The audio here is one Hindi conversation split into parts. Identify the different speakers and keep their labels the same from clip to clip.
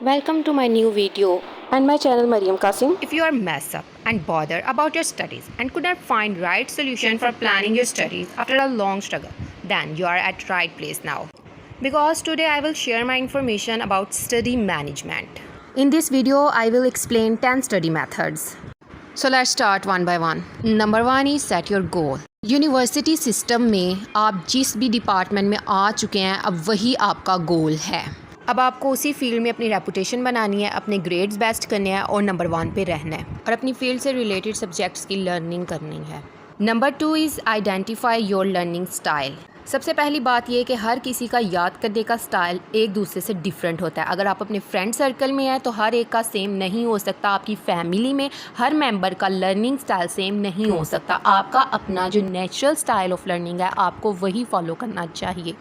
Speaker 1: Welcome to my new video and my channel Mariam Qasim.
Speaker 2: If you are messed up and bothered about your studies and could not find right solution for planning your studies after a long struggle, then you are at right place now. Because today I will share my information about study management. In this video, I will explain 10 study methods. So let's start one by one. Number 1 is set your goal. University system में आप जिस भी डिपार्टमेंट में आ चुके हैं अब वही आपका गोल है। अब आपको उसी फील्ड में अपनी रेपुटेशन बनानी है, अपने ग्रेड्स बेस्ट करने हैं और नंबर 1 पे रहना है और अपनी फील्ड से रिलेटेड सब्जेक्ट्स की लर्निंग करनी है। Number 2 is identify your learning style. सबसे पहली बात यह कि हर किसी का याद करने का स्टाइल एक दूसरे से डिफरेंट होता है। अगर आप अपने फ्रेंड सर्कल में हैं तो हर एक का सेम नहीं हो सकता। आपकी फैमिली में हर मेंबर का लर्निंग स्टाइल सेम नहीं हो सकता। आपका अपना जो नेचुरल स्टाइल ऑफ लर्निंग है आपको वही फॉलो करना चाहिए।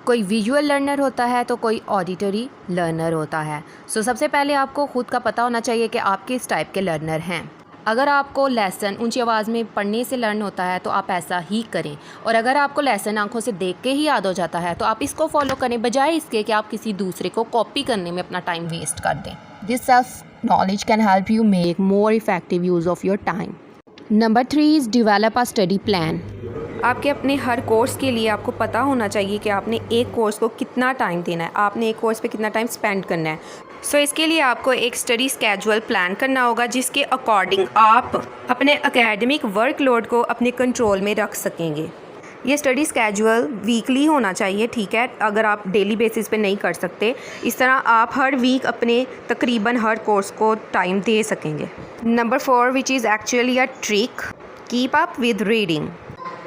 Speaker 2: कोई विजुअल लर्नर होता है तो कोई ऑडिटरी लर्नर होता है। सबसे पहले आपको ख़ुद का पता होना चाहिए कि आप किस टाइप के लर्नर हैं। अगर आपको लेसन ऊंची आवाज़ में पढ़ने से लर्न होता है तो आप ऐसा ही करें, और अगर आपको लेसन आंखों से देख के ही याद हो जाता है तो आप इसको फॉलो करें, बजाय इसके कि आप किसी दूसरे को कॉपी करने में अपना टाइम वेस्ट कर दें। This self knowledge can help you make more effective use of your time. Number 3 is develop a study plan. आपके अपने हर कोर्स के लिए आपको पता होना चाहिए कि आपने एक कोर्स को कितना टाइम देना है, आपने एक कोर्स पे कितना टाइम स्पेंड करना है। इसके लिए आपको एक स्टडी स्केड्यूल प्लान करना होगा जिसके अकॉर्डिंग आप अपने एकेडमिक वर्कलोड को अपने कंट्रोल में रख सकेंगे। ये स्टडी स्केड्यूल वीकली होना चाहिए, ठीक है, अगर आप डेली बेसिस पे नहीं कर सकते। इस तरह आप हर वीक अपने तकरीबन हर कोर्स को टाइम दे सकेंगे। Number 4 which is actually a trick, keep up with reading.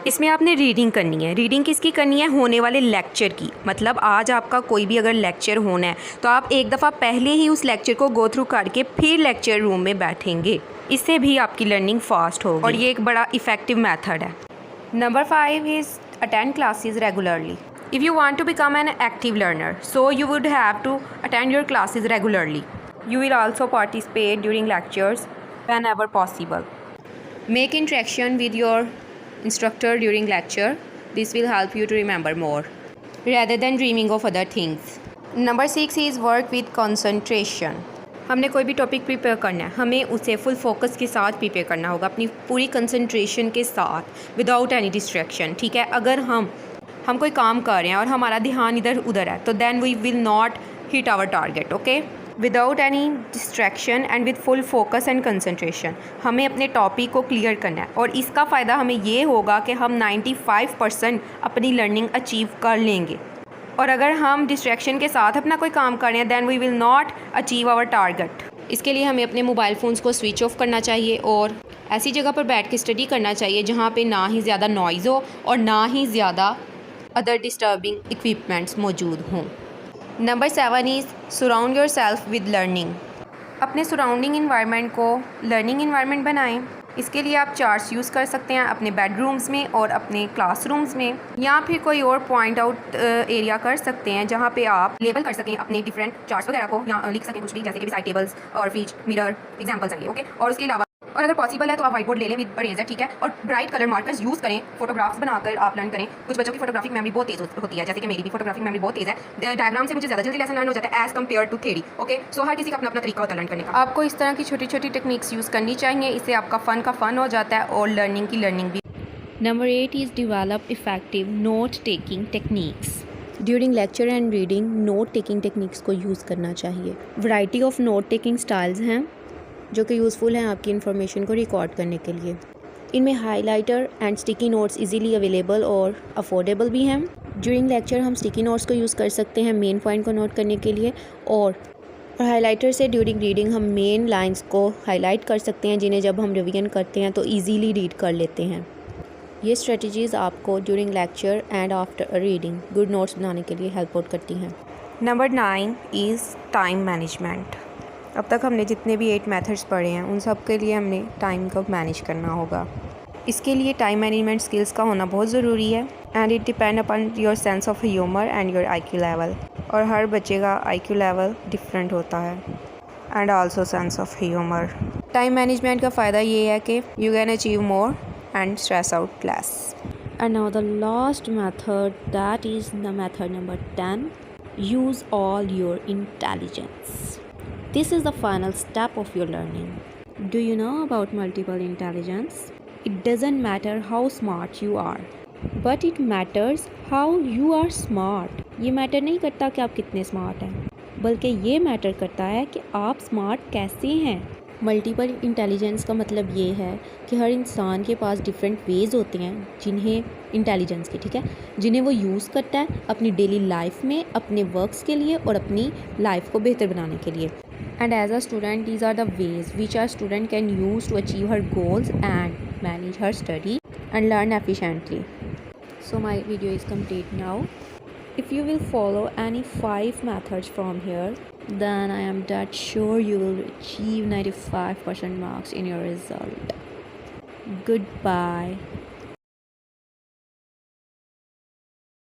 Speaker 2: इसमें आपने रीडिंग करनी है। रीडिंग किसकी करनी है? होने वाले लेक्चर की। मतलब आज आपका कोई भी अगर लेक्चर होना है तो आप एक दफ़ा पहले ही उस लेक्चर को गो थ्रू करके फिर लेक्चर रूम में बैठेंगे। इससे भी आपकी लर्निंग फास्ट होगी और ये एक बड़ा इफ़ेक्टिव मेथड है। Number 5 is attend classes regularly. If you want to become an active learner so you would have to attend your classes regularly. You will also participate during lectures whenever possible. Make interaction with your instructor during lecture. This will help you to remember more rather than dreaming of other things. Number 6 is work with concentration. हमने कोई भी टॉपिक प्रिपेयर करना है, हमें उसे फुल फोकस के साथ प्रिपेयर करना होगा, अपनी पूरी कंसंट्रेशन के साथ, विदाउट एनी डिस्ट्रैक्शन, ठीक है। अगर हम कोई काम कर रहे हैं और हमारा ध्यान इधर उधर है तो then we will not hit our target, okay. Without any distraction and with full focus and concentration हमें अपने टॉपिक को क्लियर करना है, और इसका फ़ायदा हमें ये होगा कि हम 95% अपनी लर्निंग अचीव कर लेंगे। और अगर हम डिस्ट्रैक्शन के साथ अपना कोई काम कर रहे हैं then we will not achieve our target. इसके लिए हमें अपने मोबाइल फ़ोन्स को स्विच ऑफ करना चाहिए और ऐसी जगह पर बैठ के स्टडी करना चाहिए जहाँ पे ना ही ज़्यादा नॉइज़ हो और ना ही ज़्यादा अदर डिस्टर्बिंग इक्विपमेंट्स मौजूद हों। Number 7 is surround your self with learning. अपने सराउंडिंग इन्वायरमेंट को लर्निंग इन्वायरमेंट बनाएं। इसके लिए आप चार्ट्स यूज़ कर सकते हैं अपने बेडरूम्स में और अपने क्लासरूम्स में, या फिर कोई और पॉइंट आउट एरिया कर सकते हैं जहाँ पे आप लेबल कर सकें अपने डिफरेंट चार्ट्स वगैरह को, या लिख सकें कुछ भी, जैसे कि साइड टेबल्स और फ्रिज मिरर एग्जाम्पल्स हैं, ओके। और उसके अलावा और अगर पॉसिबल है तो आप व्हाइट बोर्ड ले लें विद इरेजर, ठीक है, और ब्राइट कलर मार्कर्स यूज़ करें, फोटोग्राफ्स बनाकर आप लर्न करें। कुछ बच्चों की फोटोग्राफिक मेमोरी बहुत तेज़ होती है, जैसे कि मेरी भी फोटोग्राफिक मेमोरी बहुत तेज़ है। डायग्राम से मुझे ज़्यादा जल्दी लेसन लर्न हो जाता है as compared to theory, okay. हर किसी का अपना अपना तरीका होता है लर्न करने का। आपको इस तरह की छोटी छोटी टेक्निक्स यूज़ करनी चाहिए, इससे आपका फ़न हो जाता है और लर्निंग की लर्निंग भी। Number 8 is develop effective note taking techniques. During lecture and reading note taking techniques को यूज़ करना चाहिए। Variety of note taking styles हैं जो कि यूज़फुल हैं आपकी इन्फॉर्मेशन को रिकॉर्ड करने के लिए। इनमें highlighter and sticky notes easily available और अफोर्डेबल भी हैं। ड्यूरिंग लेक्चर हम स्टिकी नोट्स को यूज़ कर सकते हैं मेन पॉइंट को नोट करने के लिए, और हाइलाइटर से ड्यूरिंग रीडिंग हम मेन लाइंस को हाईलाइट कर सकते हैं जिन्हें जब हम रिवीजन करते हैं तो ईजीली रीड कर लेते हैं। ये स्ट्रेटजीज़ आपको during lecture and after reading good notes बनाने के लिए हेल्प आउट करती हैं। Number 9 is time management. अब तक हमने जितने भी 8 मेथड्स पढ़े हैं उन सब के लिए हमने टाइम को मैनेज करना होगा। इसके लिए टाइम मैनेजमेंट स्किल्स का होना बहुत ज़रूरी है, and it depend upon your sense of humour and your IQ level. और हर बच्चे का IQ लेवल डिफरेंट होता है and also sense of humour. Time management का फ़ायदा ये है कि you can achieve more and stress out less. And now the last method, that is the method number 10, use all your intelligence.
Speaker 1: This is the final step of your learning. Do you know about multiple intelligence? It doesn't matter how smart you are, but it matters how you are smart. ये मैटर नहीं करता कि आप कितने स्मार्ट हैं, बल्कि ये मैटर करता है कि आप स्मार्ट कैसे हैं। मल्टीपल इंटेलिजेंस का मतलब ये है कि हर इंसान के पास डिफरेंट वेज़ होते हैं जिन्हें इंटेलिजेंस के, ठीक है, जिन्हें वो यूज़ करता है अपनी डेली लाइफ में, अपने वर्क्स के लिए और अपनी लाइफ को बेहतर बनाने के लिए। And as a student these are the ways which are student can use to achieve her goals and manage her study and learn efficiently. So my video is complete now. If you will follow any 5 methods from here, then I am that sure you will achieve 95% marks in your result. Goodbye.